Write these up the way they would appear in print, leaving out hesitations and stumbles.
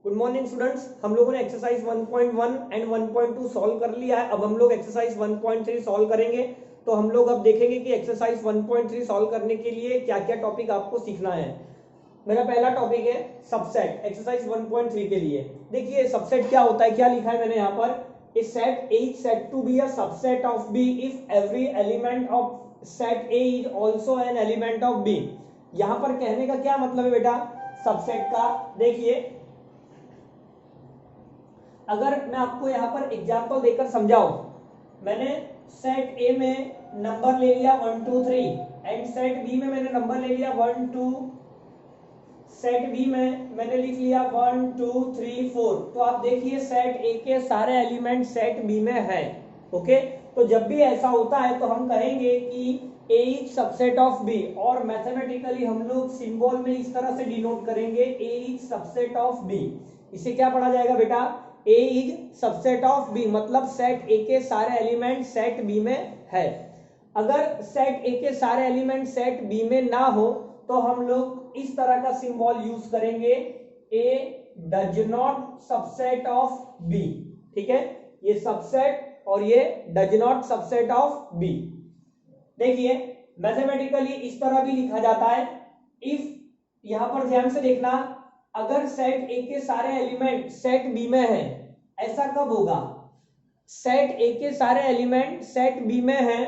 Good morning students. हम लोगों ने एक्सरसाइज 1.1 एंड 1.2 सॉल्व कर लिया है। अब हम लोग एक्सरसाइज 1.3 सॉल्व करेंगे। तो हम लोग अब देखेंगे कि एक्सरसाइज 1.3 सॉल्व करने के लिए क्या क्या टॉपिक आपको सीखना है। मेरा पहला टॉपिक है सबसेट। एक्सरसाइज 1.3 के लिए देखिए सबसेट क्या होता है, क्या लिखा है मैंने यहाँ पर। A set A is said to be a subset of B if every element of set A is also an element of B। यहाँ पर कहने का क्या मतलब है बेटा सबसेट का। देखिए अगर मैं आपको यहाँ पर एग्जांपल देकर समझाऊं, मैंने सेट ए में नंबर ले लिया 1 2 3 एंड सेट बी में मैंने नंबर ले लिया 1 2, सेट बी में मैंने लिख लिया 1 2 3 4। तो आप देखिए सेट ए के सारे एलिमेंट सेट बी में है। ओके, तो जब भी ऐसा होता है तो हम कहेंगे कि ए इज सबसेट ऑफ बी, और मैथमेटिकली हम लोग सिंबल में इस तरह से डिनोट करेंगे ए इज सबसेट ऑफ बी। इसे क्या पढ़ा जाएगा बेटा, ए इज सबसेट ऑफ बी, मतलब सेट ए के सारे एलिमेंट सेट बी में है। अगर सेट ए के सारे एलिमेंट सेट बी में ना हो तो हम लोग इस तरह का सिंबल यूज करेंगे, A does not subset of B. ठीक है, ये सबसेट और ये does not subset of B. देखिए मैथमेटिकली इस तरह भी लिखा जाता है, इफ, यहां पर ध्यान से देखना, अगर सेट ए के सारे एलिमेंट सेट बी में है, ऐसा कब होगा, सेट ए के सारे एलिमेंट सेट बी में है,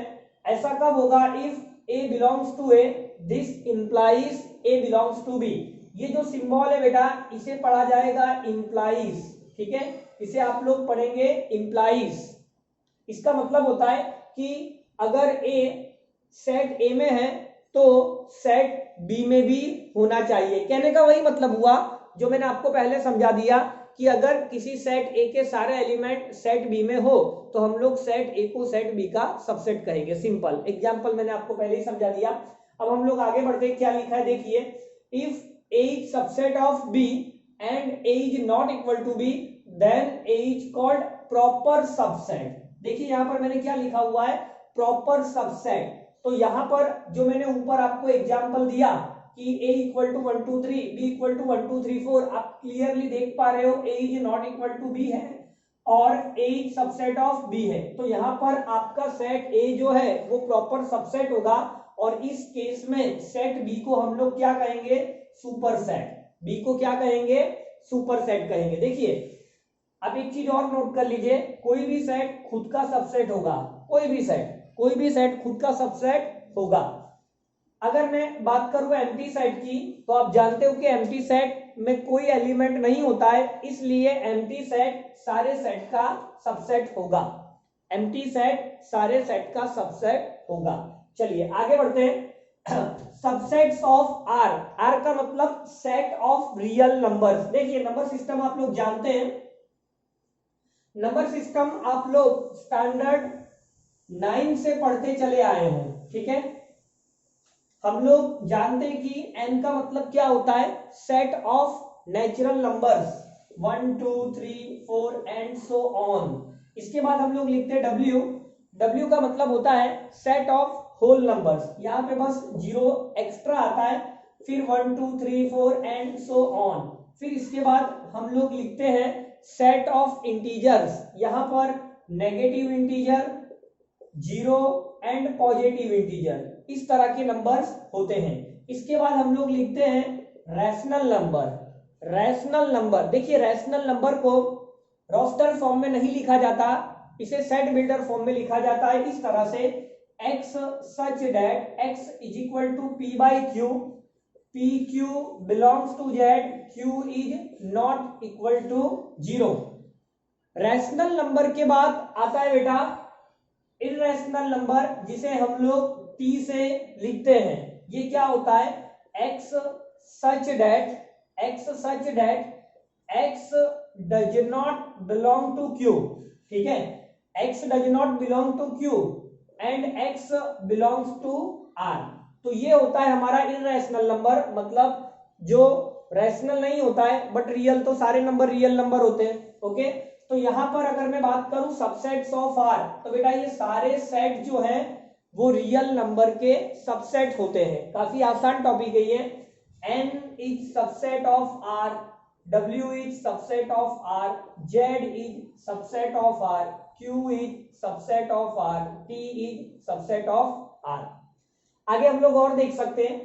ऐसा कब होगा, if A belongs to A this implies A belongs to B. ये जो सिंबल है बेटा इसे पढ़ा जाएगा इंप्लाइज। ठीक है, इसे आप लोग पढ़ेंगे इंप्लाइज। इसका मतलब होता है कि अगर ए सेट ए में है तो सेट बी में भी होना चाहिए। कहने का वही मतलब हुआ जो मैंने आपको पहले समझा दिया कि अगर किसी सेट ए के सारे एलिमेंट सेट बी में हो तो हम लोग सेट ए को सेट बी का सबसेट कहेंगे। सिंपल एग्जांपल मैंने आपको पहले ही समझा दिया। अब हम लोग आगे बढ़ते हैं, क्या लिखा है देखिए, if A is subset of B and A is not equal to B then A is called proper subset. देखिए यहां पर मैंने क्या लिखा हुआ है, प्रॉपर सबसेट। तो यहां पर जो मैंने ऊपर आपको एग्जांपल दिया कि a equal to 1 2 3, b equal to 1 2 3 4, आप क्लियरली देख पा रहे हो a is not equal to b है और a is subset of b है। तो यहां पर आपका सेट a जो है वो प्रॉपर सबसेट होगा, और इस केस में सेट b को हम लोग क्या कहेंगे, सुपर सेट। b को क्या कहेंगे, सुपर सेट कहेंगे। देखिए अब एक चीज और नोट कर लीजिए, कोई भी सेट खुद का सबसेट होगा, कोई भी सेट खुद का सबसेट होगा। अगर मैं बात करूं एम्प्टी सेट की, तो आप जानते हो कि एम्प्टी सेट में कोई एलिमेंट नहीं होता है, इसलिए एम्प्टी सेट सारे सेट का सबसेट होगा। एम्प्टी सेट सारे सेट का सबसेट होगा। चलिए आगे बढ़ते हैं। सबसेट्स ऑफ आर, आर का मतलब सेट ऑफ रियल नंबर्स। देखिए नंबर सिस्टम आप लोग जानते हैं, नंबर सिस्टम आप लोग स्टैंडर्ड 9 से पढ़ते चले आए हैं। ठीक है, हम लोग जानते हैं कि n का मतलब क्या होता है, set of natural numbers 1 2 3 4 and so on. इसके बाद हम लोग लिखते हैं w, w का मतलब होता है सेट ऑफ होल नंबर्स। यहाँ पे बस 0 एक्स्ट्रा आता है, फिर 1 2 3 4 एंड सो ऑन। फिर इसके बाद हम लोग लिखते हैं सेट ऑफ इंटीजर्स, यहाँ पर negative integer, 0 and positive integer, इस तरह के नंबर्स होते हैं। इसके बाद हम लोग लिखते हैं रैशनल नंबर। रैशनल नंबर, देखिए रैशनल नंबर को रोस्टर फॉर्म में नहीं लिखा जाता, इसे सेट बिल्डर फॉर्म में लिखा जाता है इस तरह से, x such that x is equal to p by q, p q belongs to z, q is not equal to 0। Rational number के बाद आता है बेटा इररेशनल नंबर, जिसे हम लोग t से लिखते हैं। ये क्या होता है, x such that x does not belong to q। ठीक है, x does not belong to q and x belongs to r। तो ये होता है हमारा इररेशनल नंबर, मतलब जो रैशनल नहीं होता है बट रियल, तो सारे नंबर रियल नंबर होते हैं। ओके, तो यहां पर अगर मैं बात करूं सबसेट्स ऑफ आर, तो बेटा ये सारे सेट जो हैं वो रियल नंबर के सबसेट होते हैं। काफी आसान टॉपिक है ये। n is subset of R, W is subset of R, Z is subset of R, Q is subset of R, T is subset of R। आगे हम लोग और देख सकते हैं,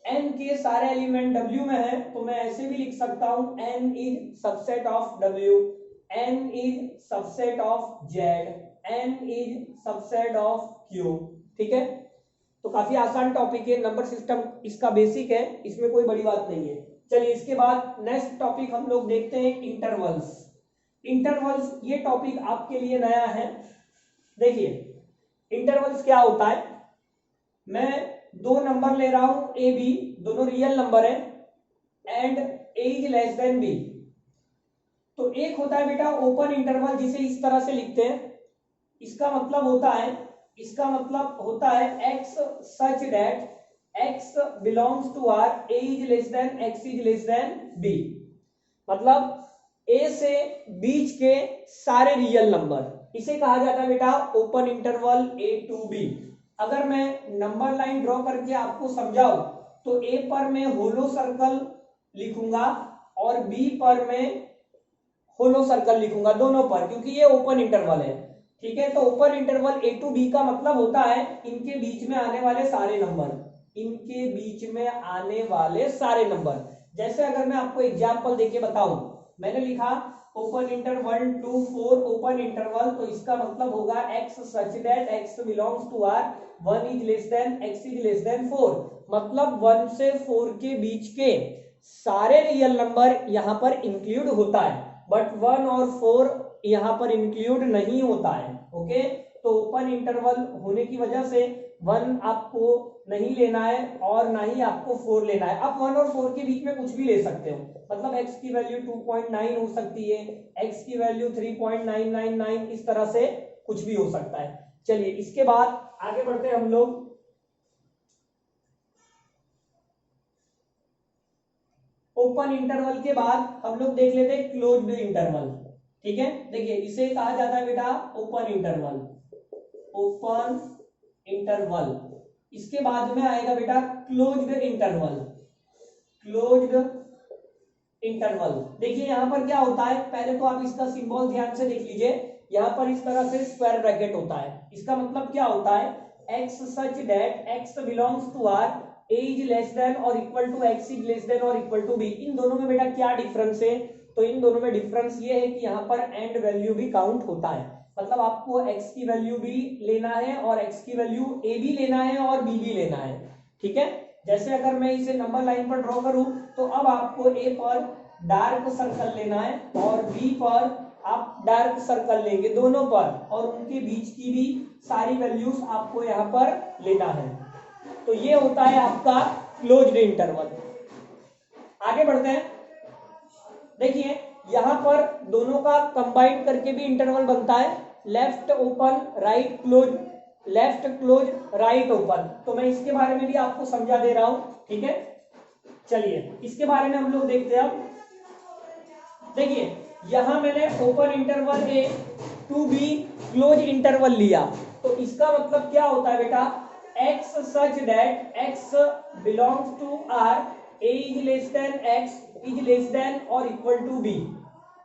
n के सारे एलिमेंट W में है तो मैं ऐसे भी लिख सकता हूं n is subset of W, n is subset of Z, n is subset of Q। ठीक है, तो काफी आसान टॉपिक है, नंबर सिस्टम इसका बेसिक है, इसमें कोई बड़ी बात नहीं है। चलिए इसके बाद नेक्स्ट टॉपिक हम लोग देखते हैं इंटरवल्स। इंटरवल्स ये टॉपिक आपके लिए नया है। देखिए इंटरवल्स क्या होता है, मैं दो नंबर ले रहा हूं ए बी, दोनों रियल नंबर है and A is less than B. तो एक होता है बेटा ओपन इंटरवल जिसे इस तरह से लिखते हैं, इसका मतलब होता है x such that x belongs to R, a is less than x is less than b। मतलब a से बीच के सारे रियल नंबर, इसे कहा जाता है बेटा open interval a to b। अगर मैं नंबर लाइन ड्रॉ करके आपको समझाऊं तो a पर मैं होलो सर्कल लिखूंगा और b पर मैं होलो सर्कल लिखूंगा, दोनों पर, क्योंकि ये ओपन इंटरवल है। ठीक है, तो open interval A to B का मतलब होता है इनके बीच में आने वाले सारे नंबर, इनके बीच में आने वाले सारे नंबर। जैसे अगर मैं आपको एग्जांपल देके बताऊं, मैंने लिखा open interval 1 to 4 open interval, तो इसका मतलब होगा x such that x belongs to R, 1 is less than x is less than 4। मतलब 1 से 4 के बीच के सारे रियल नंबर यहां पर इंक्लूड होता है, बट 1 और 4 यहां पर इंक्लूड नहीं होता है। ओके, तो ओपन इंटरवल होने की वजह से 1 आपको नहीं लेना है और ना ही आपको 4 लेना है। आप 1 और 4 के बीच में कुछ भी ले सकते हो, मतलब x की वैल्यू 2.9 हो सकती है, x की वैल्यू 3.999, इस तरह से कुछ भी हो सकता है। चलिए इसके बाद आगे बढ़ते हैं हम लोग। ओपन इंटरवल के बाद हम लोग देख लेते हैं क्लोज्ड इंटरवल। ठीक है, देखिए इसे कहा जाता है बेटा ओपन इंटरवल, ओपन इंटरवल। इसके बाद में आएगा बेटा क्लोज्ड इंटरवल, क्लोज्ड इंटरवल। देखिए यहां पर क्या होता है, पहले तो आप इसका सिंबल ध्यान से देख लीजिए, यहां पर इस तरह से स्क्वायर ब्रैकेट होता है। इसका मतलब क्या होता है, x such that x belongs to R, a is less than और equal to x is less than और इक्वल टू b। इन दोनों में बेटा क्या डिफरेंस है, तो इन दोनों में डिफरेंस ये है कि यहाँ पर एंड वैल्यू भी काउंट होता है, मतलब आपको x की वैल्यू भी लेना है और x की वैल्यू a भी लेना है और b भी लेना है। ठीक है, जैसे अगर मैं इसे नंबर लाइन पर ड्रॉ करूं तो अब आपको a पर डार्क सर्कल लेना है और b पर आप डार्क सर्कल लेंगे, दोनों पर, और उनके बीच की भी सारी वैल्यूज आपको यहाँ पर लेना है। तो ये होता है आपका क्लोज्ड इंटरवल। आगे बढ़ते हैं। देखिए यहां पर दोनों का कंबाइंड करके भी इंटरवल बनता है, left open right close, left close right open. तो मैं इसके बारे में भी आपको समझा दे रहा हूं। ठीक है, चलिए इसके बारे में हम लोग देखते हैं। अब देखिए यहां मैंने open interval A to B close interval लिया, तो इसका मतलब क्या होता है बेटा, x such that x belongs to R, a is less than x is less than और इक्वल टू b।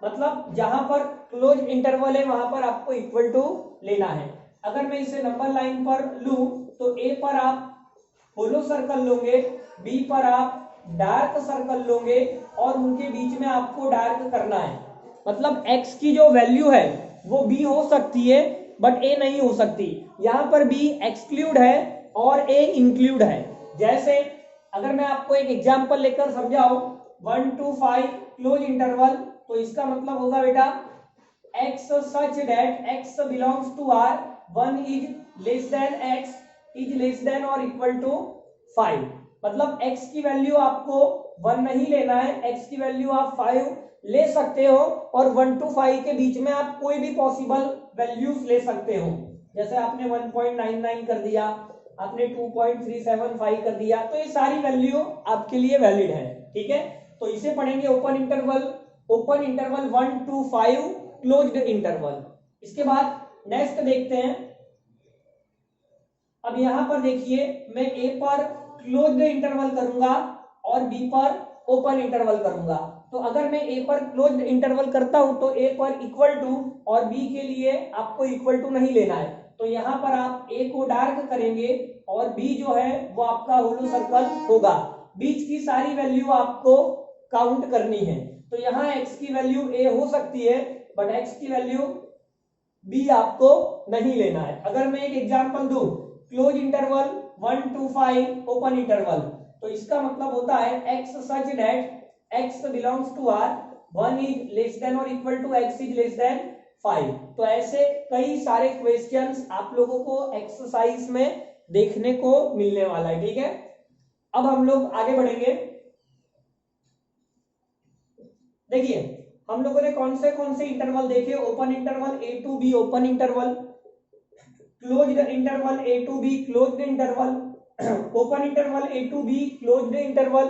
मतलब जहां पर क्लोज इंटरवल है वहां पर आपको इक्वल टू लेना है। अगर मैं इसे नंबर लाइन पर लूं तो a पर आप होलो सर्कल लोगे, b पर आप डार्क सर्कल लोगे और उनके बीच में आपको डार्क करना है। मतलब x की जो वैल्यू है वो b हो सकती है बट a नहीं हो सकती। यहां पर b एक्सक्लूड है और a इंक्लूड है। जैसे अगर मैं आपको एक एग्जांपल लेकर समझाऊं, 1 to 5 क्लोज इंटरवल, तो इसका मतलब होगा बेटा x such that x belongs to R, 1 is less than x is less than और इक्वल टू 5। मतलब x की वैल्यू आपको 1 नहीं लेना है, x की वैल्यू आप 5 ले सकते हो और 1 to 5 के बीच में आप कोई भी पॉसिबल वैल्यूज ले सकते हो। जैसे आपने 1.99 कर दिया, आपने 2.375 कर दिया, तो ये सारी वैल्यू आपके लिए वैलिड है। ठीक है, तो इसे पढ़ेंगे open interval, open interval 1 to 5 closed interval. इसके बाद नेक्स्ट देखते हैं। अब यहां पर देखिए मैं ए पर क्लोज्ड इंटरवल करूंगा और बी पर ओपन इंटरवल करूंगा। तो अगर मैं ए पर क्लोज्ड इंटरवल करता हूं तो ए पर इक्वल टू और बी के लिए आपको इक्वल टू नहीं लेना है, तो यहां पर आप ए को डार्क करेंगे और बी जो है वो आपका होलो सर्कल होगा। बीच की सारी वैल्यू आपको काउंट करनी है, तो यहाँ x की वैल्यू a हो सकती है बट x की वैल्यू b आपको नहीं लेना है। अगर मैं एक एग्जांपल दूं, close interval 1 to 5 open interval, तो इसका मतलब होता है x such that x belongs to r, 1 is less than और equal to x is less than 5। तो ऐसे कई सारे क्वेश्चंस आप लोगों को एक्सरसाइज में देखने को मिलने वाला है, ठीक है। अब हम लोग आगे बढ़ेंगे। देखिए हम लोगों ने कौन से इंटरवल देखे, open interval a to b open interval, closed interval a to b closed interval, open interval a to b closed interval,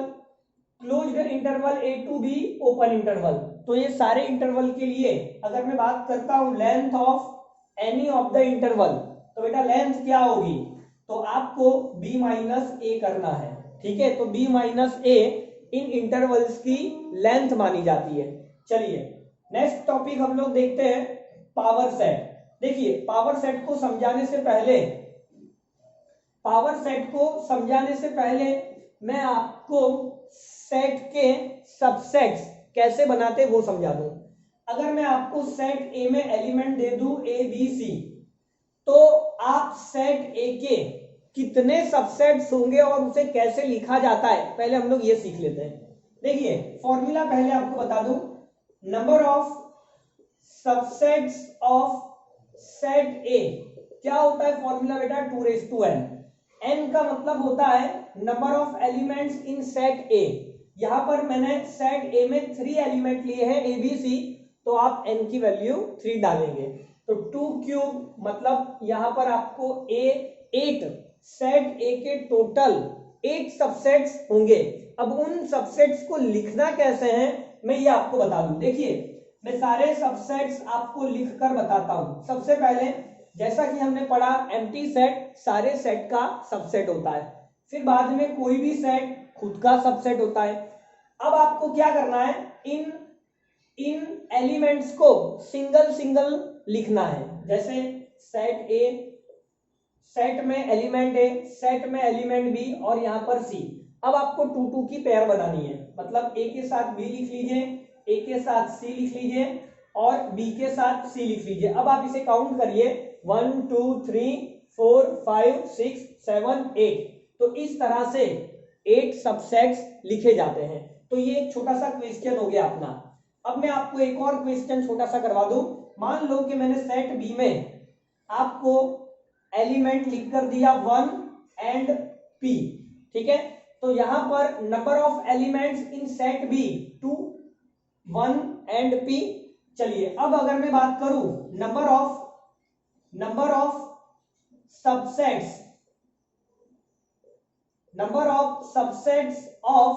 closed interval a to b open interval. तो ये सारे इंटरवल के लिए अगर मैं बात करता हूं length of any of the interval, तो बेटा लेंथ क्या होगी, तो आपको b माइनस ए करना है, ठीक है। तो b माइनस ए इन इंटरवल्स की लेंथ मानी जाती है। चलिए नेक्स्ट टॉपिक हम लोग देखते हैं, पावर सेट। देखिए पावर सेट को समझाने से पहले मैं आपको सेट के सबसेट्स कैसे बनाते वो समझा दूं। अगर मैं आपको सेट ए में एलिमेंट दे दूं ए बी सी, तो आप सेट ए के कितने सबसेट्स होंगे और उसे कैसे लिखा जाता है पहले हम लोग ये सीख लेते हैं। देखिए फॉर्मूला पहले आपको बता दूं, number of subsets of set ए क्या होता है फॉर्मूला बेटा 2n। n का मतलब होता है number of elements in set ए। यहां पर मैंने सेट ए में 3 एलिमेंट लिए हैं ए बी सी, तो आप n की वैल्यू 3 डालेंगे, तो 2 क्यूब मतलब यहां पर आपको 8 सेट ए के टोटल 8 सबसेट्स होंगे। अब उन सबसेट्स को लिखना कैसे है मैं ये आपको बता दूं। देखिए मैं सारे सबसेट्स आपको लिखकर बताता हूं। सबसे पहले जैसा कि हमने पढ़ा एम्प्टी सेट सारे सेट का सबसेट होता है, फिर बाद में कोई भी सेट खुद का सबसेट होता है। अब आपको क्या करना है, इन एलिमेंट्स को सिंगल लिखना है। जैसे सेट ए, सेट में एलिमेंट ए, सेट में एलिमेंट बी और यहां पर सी। अब आपको 2 की पेयर बनानी है, मतलब ए के साथ बी लिख लीजिए, ए के साथ सी लिख लीजिए और बी के साथ सी लिख लीजिए। अब आप इसे काउंट करिए 1 2 3 4 5 6 7 8। तो इस तरह से 8 सबसेट्स लिखे जाते हैं। तो ये एक छोटा सा क्वेश्चन हो गया अपना। अब मैं आपको एक और क्वेश्चन छोटा सा करवा दूं। मान लो कि मैंने सेट बी में आपको एलिमेंट लिख कर दिया 1 एंड p, ठीक है। तो यहां पर number of elements in set B 2 1 and p। चलिए अब अगर मैं बात करूं number of subsets of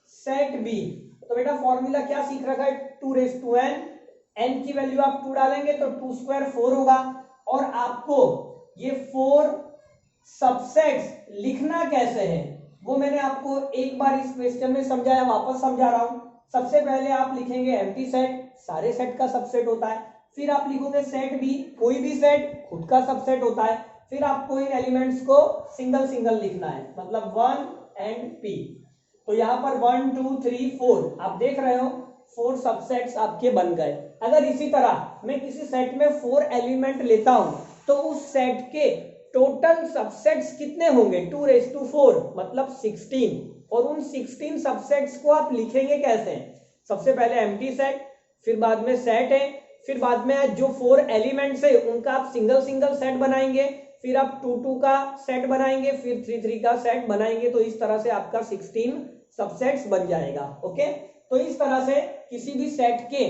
set B, तो बेटा फॉर्मूला क्या सीख रखा है 2n। n की वैल्यू आप 2 डालेंगे तो 2 स्क्वायर 4 होगा, और आपको ये 4 सबसेट्स लिखना कैसे है वो मैंने आपको एक बार इस क्वेश्चन में समझाया, वापस समझा रहा हूं। सबसे पहले आप लिखेंगे एम्प्टी सेट, सारे सेट का सबसेट होता है। फिर आप लिखोगे सेट बी, कोई भी सेट खुद का सबसेट होता है। फिर आपको इन एलिमेंट्स को सिंगल लिखना है, मतलब 1 एंड p। तो यहाँ पर 1 2 3 4 आप देख रहे हो 4 सबसेट्स आपके बन गए। अगर इसी तरह मैं किसी सेट में 4 एलिमेंट लेता हूं तो उस सेट के टोटल सबसेट्स कितने होंगे 2⁴ मतलब 16। और उन 16 सबसेट्स को आप लिखेंगे कैसे, सबसे पहले एम्प्टी सेट, फिर बाद में सेट है, फिर बाद में जो 4 एलिमेंट्स है उनका आप सिंगल सेट बनाएंगे, फिर आप 2 का सेट बनाएंगे, फिर 3 का सेट बनाएंगे। तो इस तरह से आपका 16 सबसेट्स बन जाएगा। ओके, तो इस तरह से किसी भी सेट के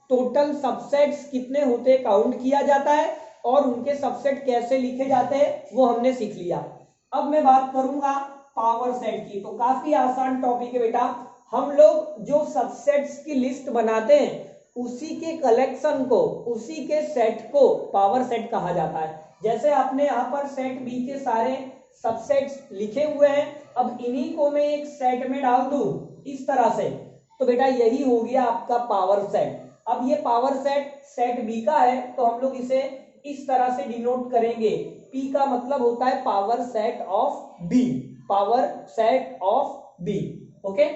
टोटल सबसेट्स कितने होते काउंट किया जाता है और उनके सबसेट कैसे लिखे जाते हैं वो हमने सीख लिया। अब मैं बात करूंगा पावर सेट की, तो काफी आसान टॉपिक है बेटा। हम लोग जो सबसेट्स की लिस्ट बनाते हैं उसी के कलेक्शन को, उसी के सेट को पावर सेट कहा जाता है। जैसे आपने यहाँ पर सेट बी के सारे सबसेट्स लिखे हुए हैं, अब इन्हीं को मैं एक सेट में डाल दूं इस तरह से, तो बेटा यही हो गया आपका पावर सेट। अब ये पावर सेट सेट बी का है, तो हम लोग इसे इस तरह से डिनोट करेंगे, P का मतलब होता है power set of B, power set of B। Okay,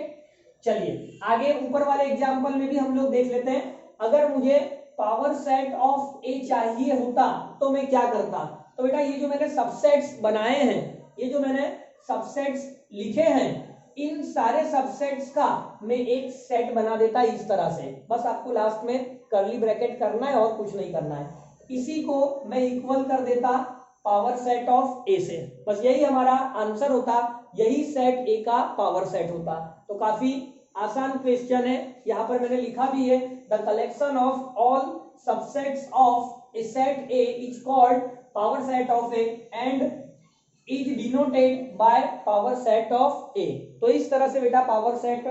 चलिए आगे ऊपर वाले एग्जांपल में भी हम लोग देख लेते हैं। अगर मुझे पावर सेट ऑफ A चाहिए होता तो मैं क्या करता? तो बेटा ये जो मैंने सबसेट्स बनाए हैं, ये जो मैंने सबसेट्स लिखे हैं, इन सारे सबसेट्स का मैं एक सेट बना देता इस तरह से। बस आपको लास्ट में कर्ली ब्रैकेट करना है और कुछ नहीं करना है। इसी को मैं इक्वल कर देता पावर सेट ऑफ ए से, बस यही हमारा आंसर होता, यही सेट ए का पावर सेट होता। तो काफी आसान क्वेश्चन है। यहां पर मैंने लिखा भी है, the collection of all subsets of a set A is called power set of A and is denoted by power set of A. तो इस तरह से बेटा पावर सेट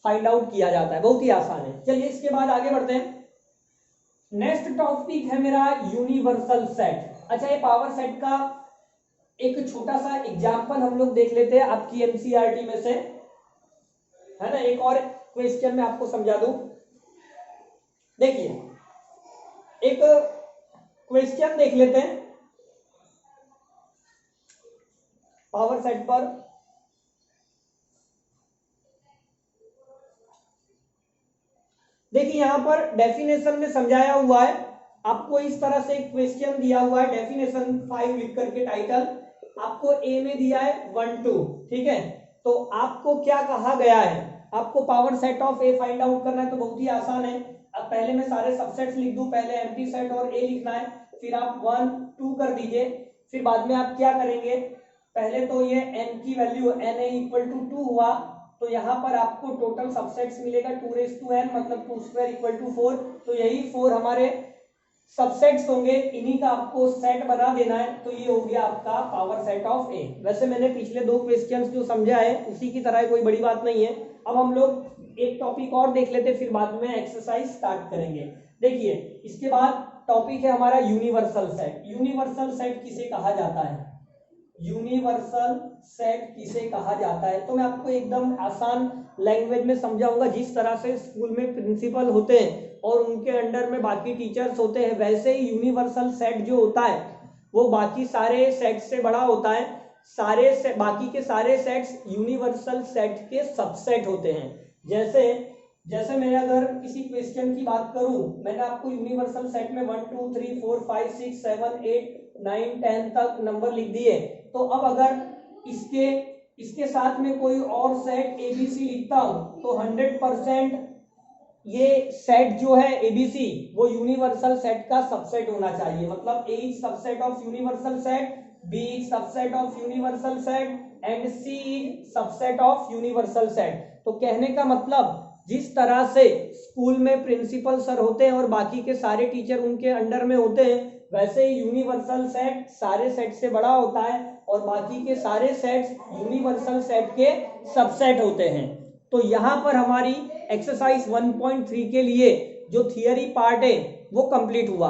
फाइंड आउट किया जाता है, बहुत ही आसान है। चलिए इसके बाद आगे बढ़ते हैं। नेक्स्ट टॉपिक है मेरा यूनिवर्सल सेट। अच्छा, ये पावर सेट का एक छोटा सा एग्जांपल हम लोग देख लेते हैं आपकी एनसीईआरटी में से, है ना। एक और क्वेश्चन में आपको समझा दूं। देखिए एक क्वेश्चन देख लेते हैं पावर सेट पर। देखिए यहां पर डेफिनेशन में समझाया हुआ है, आपको इस तरह से एक क्वेश्चन दिया हुआ है, डेफिनेशन 5 लिख करके टाइटल आपको ए में दिया है 1 2, ठीक है। तो आपको क्या कहा गया है, आपको power set of A find out करना है। तो बहुत ही आसान है। अब पहले मैं सारे सबसेट्स लिख दूं, पहले एम्प्टी सेट और ए लिखना है, फिर आप 1 2 कर दीजिए। फिर बाद में आप क्या करेंगे, पहले तो ये n की वैल्यू na इक्वल टू 2 हुआ, तो यहाँ पर आपको टोटल सबसेट्स मिलेगा 2n, मतलब 2 स्क्वायर इक्वल टू 4। तो यही 4 हमारे सबसेट्स होंगे, इन्हीं का आपको सेट बना देना है। तो ये हो गया आपका पावर सेट ऑफ ए। वैसे मैंने पिछले 2 क्वेश्चंस जो समझा है उसी की तरह, कोई बड़ी बात नहीं है। अब हम लोग एक टॉपिक और देख लेते, फिर बाद में एक्सरसाइज स्टार्ट करेंगे। देखिए इसके बाद टॉपिक है हमारा यूनिवर्सल सेट। यूनिवर्सल सेट किसे कहा जाता है, यूनिवर्सल सेट किसे कहा जाता है? तो मैं आपको एकदम आसान लैंग्वेज में समझाऊंगा। जिस तरह से स्कूल में प्रिंसिपल होते हैं और उनके अंडर में बाकी टीचर्स होते हैं, वैसे ही यूनिवर्सल सेट जो होता है वो बाकी सारे सेट से बड़ा होता है। बाकी के सारे सेट्स यूनिवर्सल सेट के सबसेट होते हैं। जैसे मैं अगर किसी क्वेश्चन की बात करूं, मैंने आपको यूनिवर्सल सेट में 1 2 3 4 5 6 7 8 9 10 तक नंबर लिख दिए। तो अब अगर इसके साथ में कोई और सेट एबीसी लिखता हूं, तो 100% ये सेट जो है एबीसी वो यूनिवर्सल सेट का सबसेट होना चाहिए। मतलब A is subset of universal set, B is subset of universal set and C is subset of universal set. तो कहने का मतलब, जिस तरह से स्कूल में प्रिंसिपल सर होते हैं और बाकी के सारे टीचर उनके अंडर में होते हैं, वैसे ही यूनिवर्सल सेट सारे सेट से बड़ा होता है और बाकी के सारे सेट्स यूनिवर्सल सेट के सबसेट होते हैं। तो यहां पर हमारी एक्सरसाइज 1.3 के लिए जो थियरी पार्ट है वो कंप्लीट हुआ।